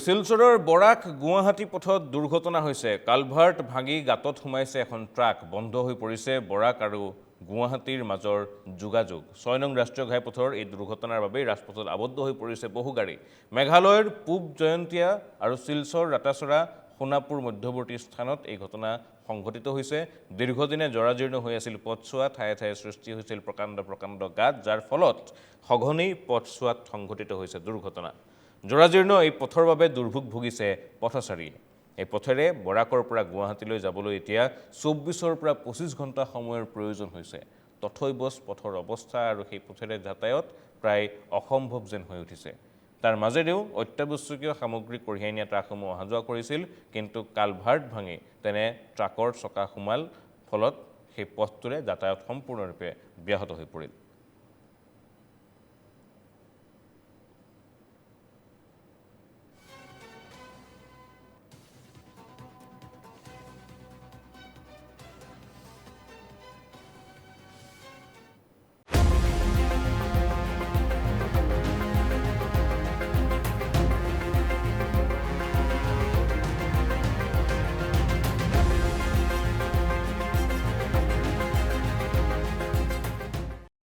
শিলচৰৰ বৰাক গুৱাহাটী পথত দুৰ্ঘটনা হৈছে। কালভাৰ্ট ভাঙি গাঁতত সোমাইছে এখন ট্ৰাক। বন্ধ হৈ পৰিছে বৰাক আৰু গুৱাহাটীৰ মাজৰ যোগাযোগ। 6 নং ৰাষ্ট্ৰীয় ঘাইপথৰ এই দুৰ্ঘটনাৰ বাবে ৰাজপথত আবদ্ধ হৈ পৰিছে বহু গাড়ী। মেঘালয়ৰ পূব জয়ন্তীয়া আৰু শিলচৰ ৰাতাচৰা সোণাপুৰ মধ্যৱৰ্তী স্থানত এই ঘটনা সংঘটিত হৈছে। দীৰ্ঘদিনে জৰাজীৰ্ণ হৈ আছিল পথছোৱা। ঠায়ে ঠায়ে সৃষ্টি হৈছিল প্ৰকাণ্ড গাঁত, যাৰ ফলত সঘনেই পথছোৱাত সংঘটিত হৈছে দুৰ্ঘটনা। জৰাজীৰ্ণ এই পথৰ বাবে দুৰ্ভোগ ভুগিছে পথচাৰীয়ে। এই পথেৰে বৰাকৰ পৰা গুৱাহাটীলৈ যাবলৈ এতিয়া 24ৰ পৰা 25 ঘণ্টা সময়ৰ প্ৰয়োজন হৈছে। তথৈবচ পথৰ অৱস্থা আৰু সেই পথেৰে যাতায়াত প্ৰায় অসম্ভৱ যেন হৈ উঠিছে। তাৰ মাজেৰেও অত্যাৱশ্যকীয় সামগ্ৰী কঢ়িয়াই নিয়া ট্ৰাকসমূহ অহা যোৱা কৰিছিল, কিন্তু কালভাৰ্ট ভাঙি তেনে ট্ৰাকৰ চকা সোমাল, ফলত সেই পথটোৰে যাতায়াত সম্পূৰ্ণৰূপে ব্যাহত হৈ পৰিল।